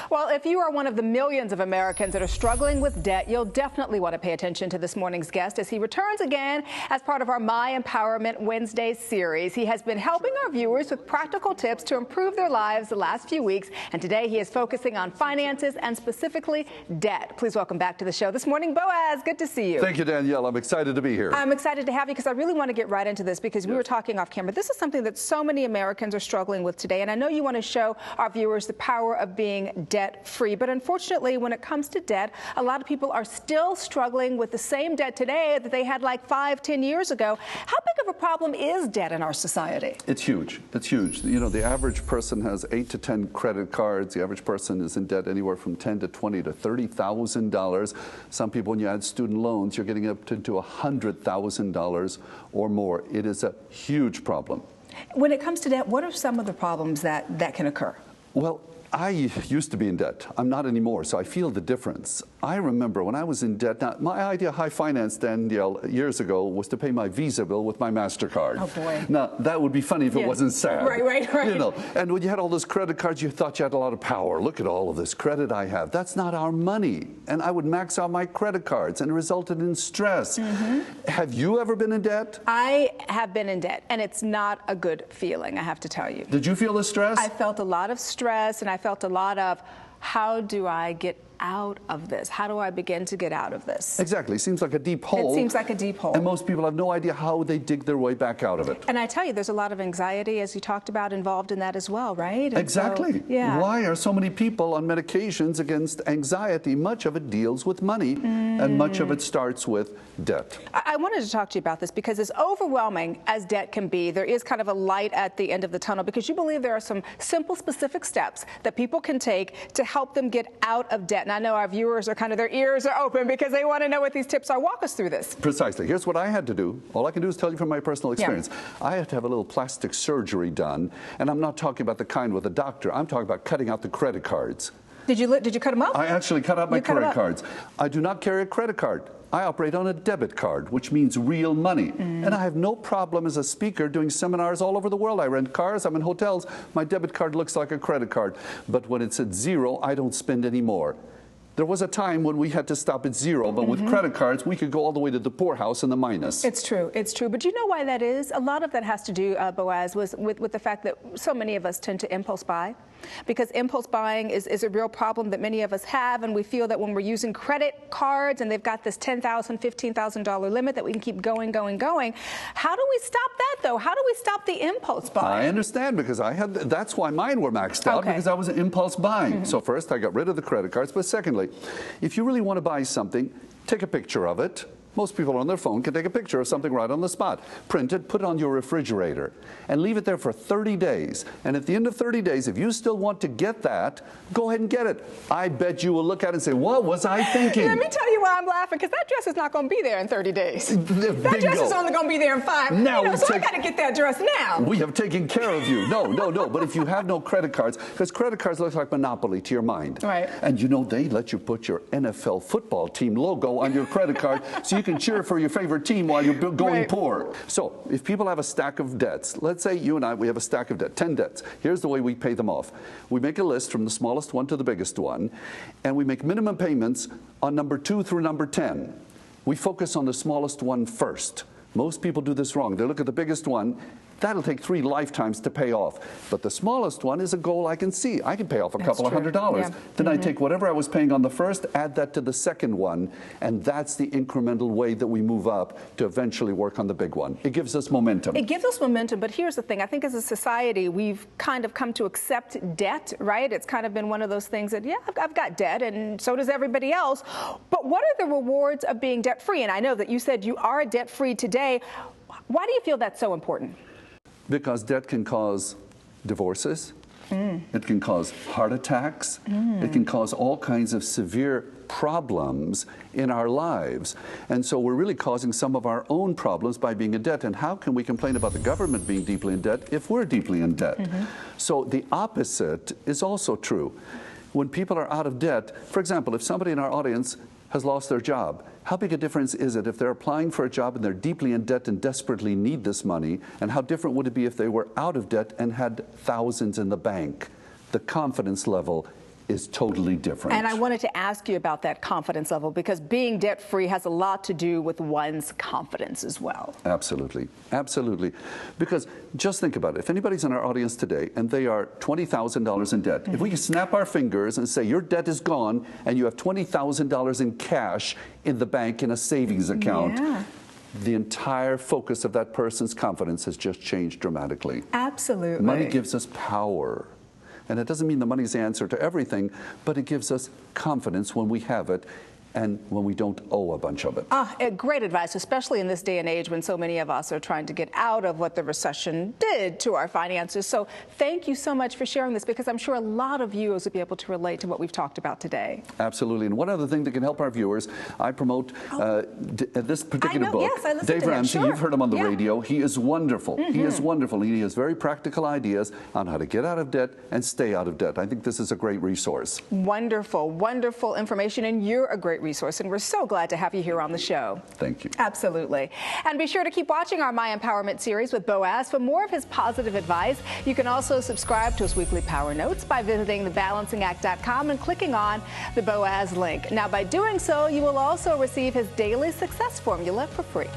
Well, if you are one of the millions of Americans that are struggling with debt, you'll definitely want to pay attention to this morning's guest as he returns again as part of our My Empowerment Wednesday series. He has been helping our viewers with practical tips to improve their lives the last few weeks, and today he is focusing on finances and specifically debt. Please welcome back to the show this morning, BOAZ. Good to see you. Thank you, Danielle. I'm excited to be here. I'm excited to have you because I really want to get right into this because we were talking off camera. This is something that so many Americans are struggling with today, and I know you want to show our viewers the power of being debt-free. But unfortunately, when it comes to debt, a lot of people are still struggling with the same debt today that they had like 5-10 years ago. How big of a problem is debt in our society? It's huge. It's huge. You know, the average person has 8 to 10 credit cards. The average person is in debt anywhere from $10,000 to $20,000 to $30,000. Some people, when you add student loans, you're getting up to $100,000 or more. It is a huge problem. When it comes to debt, what are some of the problems that can occur? Well, I used to be in debt. I'm not anymore, so I feel the difference. I remember when I was in debt. Now, my idea of high finance, Danielle, years ago was to pay my Visa bill with my MasterCard. Oh, boy. Now, that would be funny if it wasn't sad. Right. You know, and when you had all those credit cards, you thought you had a lot of power. Look at all of this credit I have. That's not our money. And I would max out my credit cards, and it resulted in stress. Have you ever been in debt? I have been in debt, and it's not a good feeling, I have to tell you. Did you feel the stress? I felt a lot of stress, and I felt a lot of, how do I get out of this? How do I begin to get out of this? Exactly. It seems like a deep hole. It seems like a deep hole. And most people have no idea how they dig their way back out of it. And I tell you, there's a lot of anxiety, as you talked about, involved in that as well, right? And exactly. So, why are so many people on medications against anxiety? Much of it deals with money, and much of it starts with debt. I wanted to talk to you about this because as overwhelming as debt can be, there is kind of a light at the end of the tunnel because you believe there are some simple, specific steps that people can take to help them get out of debt. And I know our viewers are kind of, their ears are open because they want to know what these tips are. Walk us through this. Precisely. Here's what I had to do. All I can do is tell you from my personal experience. I had to have a little plastic surgery done, and I'm not talking about the kind with a doctor. I'm talking about cutting out the credit cards. Did you cut them up? I actually cut out my credit cards. I do not carry a credit card. I operate on a debit card, which means real money. And I have no problem as a speaker doing seminars all over the world. I rent cars, I'm in hotels. My debit card looks like a credit card. But when it's at zero, I don't spend any more. There was a time when we had to stop at zero, but with credit cards, we could go all the way to the poorhouse in the minus. It's true. It's true. But you know why that is? A lot of that has to do, BOAZ, was with the fact that so many of us tend to impulse buy. Because impulse buying is a real problem that many of us have, and we feel that when we're using credit cards and they've got this $10,000, $15,000 limit that we can keep going. How do we stop that, though? How do we stop the impulse buying? I understand, because that's why mine were maxed out, because I was impulse buying. So first, I got rid of the credit cards, but secondly, if you really want to buy something, take a picture of it. Most people on their phone can take a picture of something right on the spot. Print it, put it on your refrigerator, and leave it there for 30 days. And at the end of 30 days, if you still want to get that, go ahead and get it. I bet you will look at it and say, what was I thinking? Let me tell you why I'm laughing, because that dress is not going to be there in 30 days. That dress is only going to be there in 5. Now so I got to get that dress now. We have taken care of you. No. But if you have no credit cards, because credit cards look like Monopoly to your mind. Right. And you know, they let you put your NFL football team logo on your credit card so you can cheer for your favorite team while you're going poor. So if people have a stack of debts, let's say you and I, we have a stack of debt, 10 debts. Here's the way we pay them off. We make a list from the smallest one to the biggest one, and we make minimum payments on number 2 through number 10. We focus on the smallest one first. Most people do this wrong. They look at the biggest one. That'll take 3 lifetimes to pay off. But the smallest one is a goal I can see. I can pay off a couple of $100. Then I take whatever I was paying on the first, add that to the second one, and that's the incremental way that we move up to eventually work on the big one. It gives us momentum. It gives us momentum, but here's the thing. I think as a society, we've kind of come to accept debt, right? It's kind of been one of those things that, I've got debt, and so does everybody else. But what are the rewards of being debt-free? And I know that you said you are debt-free today. Why do you feel that's so important? Because debt can cause divorces, it can cause heart attacks, it can cause all kinds of severe problems in our lives. And so we're really causing some of our own problems by being in debt. And how can we complain about the government being deeply in debt if we're deeply in debt? So the opposite is also true. When people are out of debt, for example, if somebody in our audience has lost their job, how big a difference is it if they're applying for a job and they're deeply in debt and desperately need this money? And how different would it be if they were out of debt and had thousands in the bank? The confidence level is totally different. And I wanted to ask you about that confidence level, because being debt-free has a lot to do with one's confidence as well. Absolutely. Absolutely. Because just think about it. If anybody's in our audience today and they are $20,000 in debt, if we can snap our fingers and say your debt is gone and you have $20,000 in cash in the bank in a savings account, the entire focus of that person's confidence has just changed dramatically. Absolutely. Money gives us power. And it doesn't mean the money's the answer to everything, but it gives us confidence when we have it and when we don't owe a bunch of it. Great advice, especially in this day and age when so many of us are trying to get out of what the recession did to our finances. So thank you so much for sharing this, because I'm sure a lot of viewers will be able to relate to what we've talked about today. Absolutely. And one other thing that can help our viewers, I promote this particular book. Yes, I listened Dave to him. Ramsey, Sure. You've heard him on the radio. He is wonderful. He is wonderful. He has very practical ideas on how to get out of debt and stay out of debt. I think this is a great resource. Wonderful, wonderful information, and you're a great resource, and we're so glad to have you here on the show. Thank you. Absolutely. And be sure to keep watching our My Empowerment series with BOAZ for more of his positive advice. You can also subscribe to his weekly Power Notes by visiting thebalancingact.com and clicking on the BOAZ link. Now, by doing so, you will also receive his daily success formula for free.